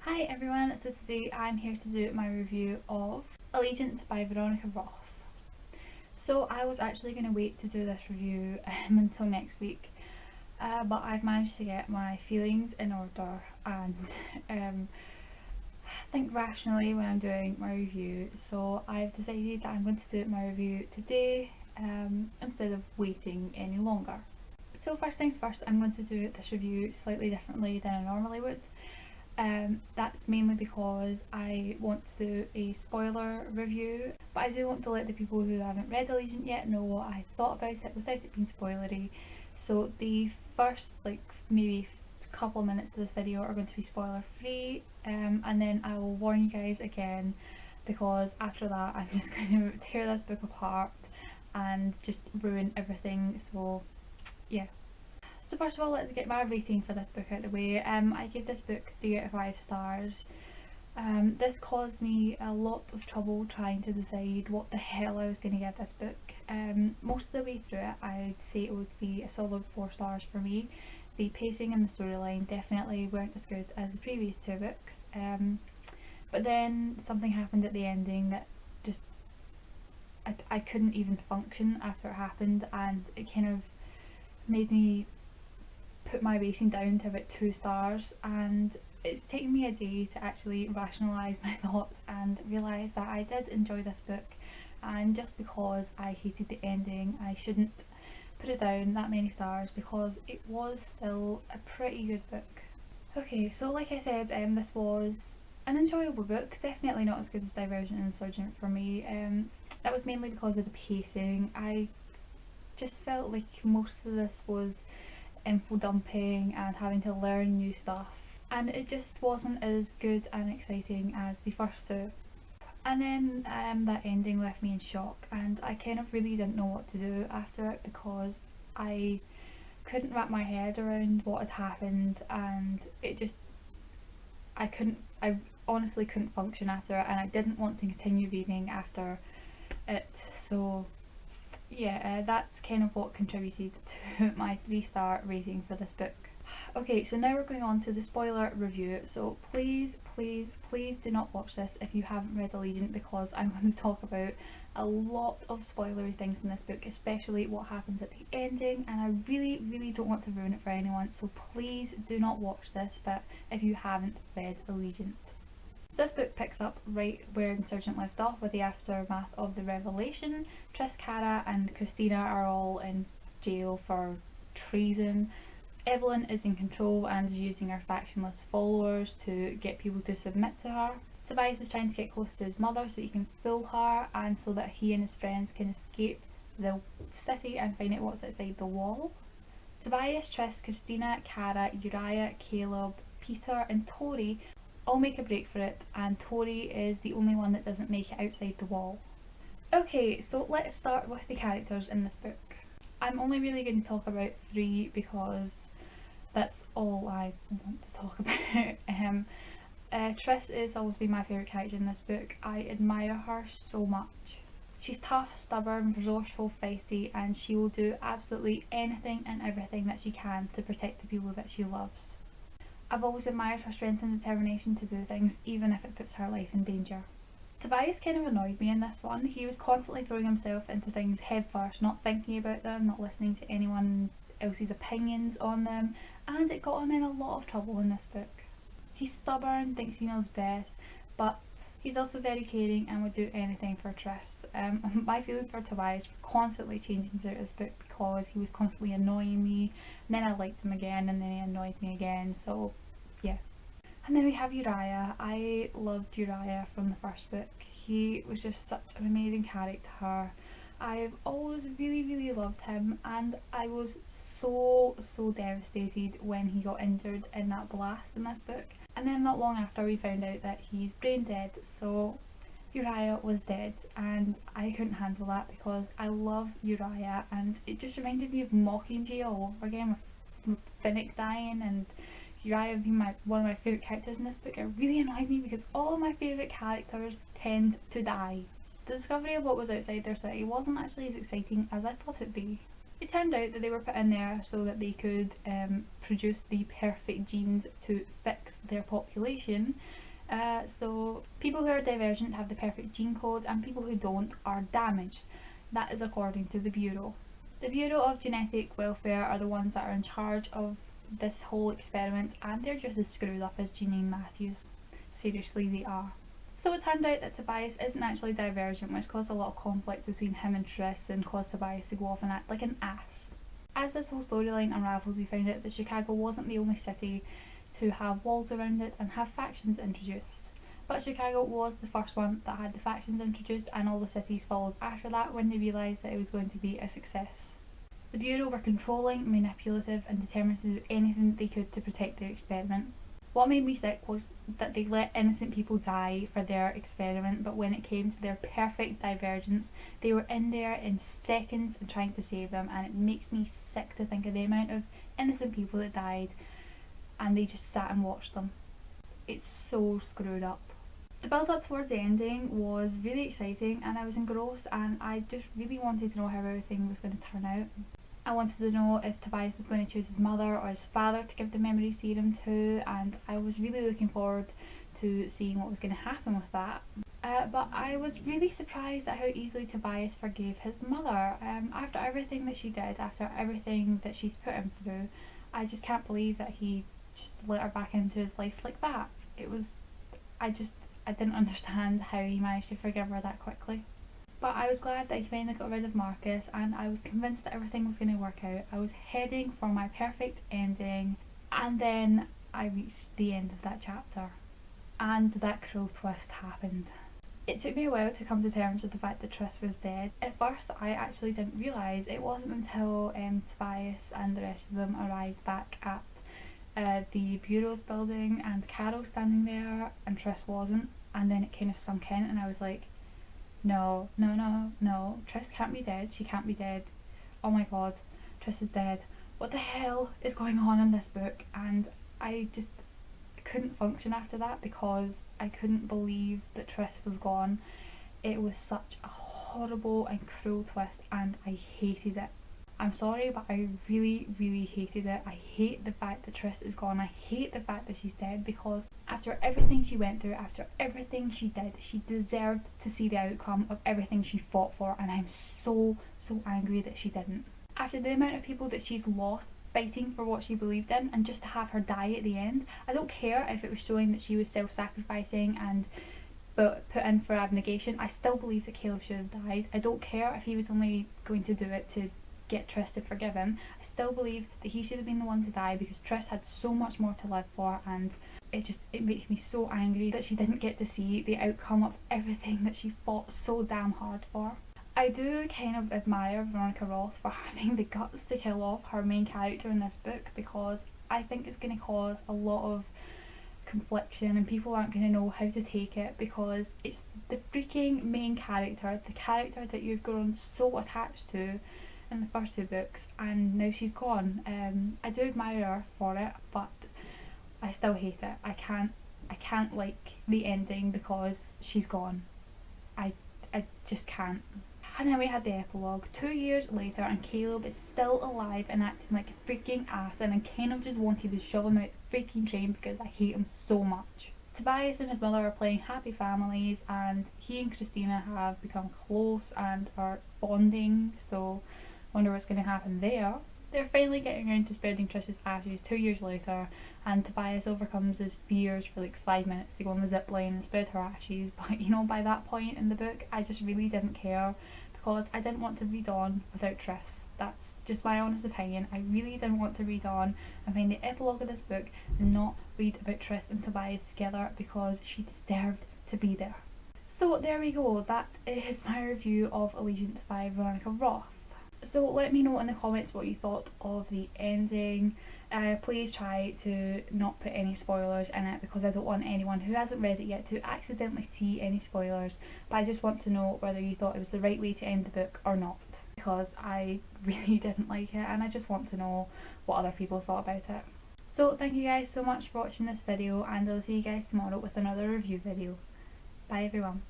Hi everyone, so today I'm here to do my review of Allegiant by Veronica Roth. So I was actually going to wait to do this review until next week, but I've managed to get my feelings in order and think rationally when I'm doing my review. So I've decided that I'm going to do my review today instead of waiting any longer. So first things first, I'm going to do this review slightly differently than I normally would. That's mainly because I want to do a spoiler review, but I do want to let the people who haven't read Allegiant yet know what I thought about it without it being spoilery. So the first maybe couple of minutes of this video are going to be spoiler free, and then I will warn you guys again because after that I'm just going to tear this book apart and just ruin everything. So yeah. So first of all, let's get my rating for this book out of the way. I gave this book 3 out of 5 stars. This caused me a lot of trouble trying to decide what the hell I was going to give this book. Most of the way through it, I'd say it would be a solid 4 stars for me. The pacing and the storyline definitely weren't as good as the previous 2 books. But then something happened at the ending that just I couldn't even function after it happened, and it kind of made me put my rating down to about 2 stars, and it's taken me a day to actually rationalise my thoughts and realise that I did enjoy this book, and just because I hated the ending I shouldn't put it down that many stars because it was still a pretty good book. Okay, so like I said, this was an enjoyable book, definitely not as good as Divergent and Insurgent for me. That was mainly because of the pacing. I just felt like most of this was info dumping and having to learn new stuff, and it just wasn't as good and exciting as the first 2. And then that ending left me in shock, and I kind of really didn't know what to do after it because I couldn't wrap my head around what had happened, and I honestly couldn't function after it, and I didn't want to continue reading after it. So yeah, that's kind of what contributed to my 3-star rating for this book. Okay, so now we're going on to the spoiler review, so please do not watch this if you haven't read Allegiant, because I'm going to talk about a lot of spoilery things in this book, especially what happens at the ending, and I really don't want to ruin it for anyone, so please do not watch this bit if you haven't read Allegiant. This book picks up right where Insurgent left off with the aftermath of the revelation. Tris, Cara and Christina are all in jail for treason. Evelyn is in control and is using her factionless followers to get people to submit to her. Tobias is trying to get close to his mother so he can fool her and so that he and his friends can escape the city and find out what's outside the wall. Tobias, Tris, Christina, Cara, Uriah, Caleb, Peter and Tori all make a break for it, and Tori is the only one that doesn't make it outside the wall. Okay, so let's start with the characters in this book. I'm only really going to talk about 3 because that's all I want to talk about. Tris has always been my favourite character in this book. I admire her so much. She's tough, stubborn, resourceful, feisty, and she will do absolutely anything and everything that she can to protect the people that she loves. I've always admired her strength and determination to do things, even if it puts her life in danger. Tobias kind of annoyed me in this one. He was constantly throwing himself into things head first, not thinking about them, not listening to anyone else's opinions on them, and it got him in a lot of trouble in this book. He's stubborn, thinks he knows best, but he's also very caring and would do anything for Tris. My feelings for Tobias were constantly changing throughout this book because he was constantly annoying me, and then I liked him again, and then he annoyed me again, so yeah. And then we have Uriah. I loved Uriah from the first book. He was just such an amazing character. I've always really loved him, and I was so devastated when he got injured in that blast in this book. And then not long after we found out that he's brain dead, so Uriah was dead, and I couldn't handle that because I love Uriah, and it just reminded me of Mockingjay all over again with Finnick dying and Uriah being one of my favourite characters in this book. It really annoyed me because all of my favourite characters tend to die. The discovery of what was outside their city wasn't actually as exciting as I thought it'd be. It turned out that they were put in there so that they could produce the perfect genes to fix their population. So people who are divergent have the perfect gene code and people who don't are damaged. That is according to the Bureau. The Bureau of Genetic Welfare are the ones that are in charge of this whole experiment, and they're just as screwed up as Janine Matthews. Seriously, they are. So it turned out that Tobias isn't actually divergent, which caused a lot of conflict between him and Tris and caused Tobias to go off and act like an ass. As this whole storyline unravelled, we found out that Chicago wasn't the only city to have walls around it and have factions introduced. But Chicago was the first one that had the factions introduced, and all the cities followed after that when they realised that it was going to be a success. The Bureau were controlling, manipulative and determined to do anything they could to protect their experiment. What made me sick was that they let innocent people die for their experiment, but when it came to their perfect divergence, they were in there in seconds and trying to save them, and it makes me sick to think of the amount of innocent people that died and they just sat and watched them. It's so screwed up. The build up towards the ending was really exciting and I was engrossed, and I just really wanted to know how everything was going to turn out. I wanted to know if Tobias was going to choose his mother or his father to give the memory serum to, and I was really looking forward to seeing what was going to happen with that. But I was really surprised at how easily Tobias forgave his mother. After everything that she did, after everything that she's put him through, I just can't believe that he just let her back into his life like that. I didn't understand how he managed to forgive her that quickly. But I was glad that he finally got rid of Marcus, and I was convinced that everything was going to work out. I was heading for my perfect ending, and then I reached the end of that chapter. And that cruel twist happened. It took me a while to come to terms with the fact that Tris was dead. At first I actually didn't realise. It wasn't until Tobias and the rest of them arrived back at the Bureau's building and Carol standing there and Tris wasn't, and then it kind of sunk in and I was like, no, Tris can't be dead, she can't be dead, oh my god, Tris is dead, what the hell is going on in this book? And I just couldn't function after that because I couldn't believe that Tris was gone. It was such a horrible and cruel twist and I hated it. I'm sorry, but I really hated it. I hate the fact that Tris is gone. I hate the fact that she's dead, because after everything she went through, after everything she did, she deserved to see the outcome of everything she fought for, and I'm so angry that she didn't. After the amount of people that she's lost fighting for what she believed in, and just to have her die at the end, I don't care if it was showing that she was self-sacrificing and but put in for abnegation. I still believe that Caleb should have died. I don't care if he was only going to do it to get Tris to forgive him. I still believe that he should have been the one to die, because Tris had so much more to live for, and it makes me so angry that she didn't get to see the outcome of everything that she fought so damn hard for. I do kind of admire Veronica Roth for having the guts to kill off her main character in this book, because I think it's going to cause a lot of confliction and people aren't going to know how to take it, because it's the freaking main character, the character that you've grown so attached to in the first two books, and now she's gone. I do admire her for it, but I still hate it. I can't like the ending because she's gone. I just can't. And then we had the epilogue 2 years later, and Caleb is still alive and acting like a freaking ass, and I kind of just wanted to shove him out the freaking train because I hate him so much. Tobias and his mother are playing happy families, and he and Christina have become close and are bonding, so wonder what's going to happen there. They're finally getting around to spreading Tris's ashes 2 years later, and Tobias overcomes his fears for like 5 minutes to go on the zip line and spread her ashes, but you know, by that point in the book I just really didn't care, because I didn't want to read on without Tris. That's just my honest opinion. I really didn't want to read on and find the epilogue of this book and not read about Tris and Tobias together, because she deserved to be there. So there we go, that is my review of Allegiant by Veronica Roth. So let me know in the comments what you thought of the ending. Please try to not put any spoilers in it, because I don't want anyone who hasn't read it yet to accidentally see any spoilers, but I just want to know whether you thought it was the right way to end the book or not, because I really didn't like it and I just want to know what other people thought about it. So thank you guys so much for watching this video, and I'll see you guys tomorrow with another review video. Bye everyone.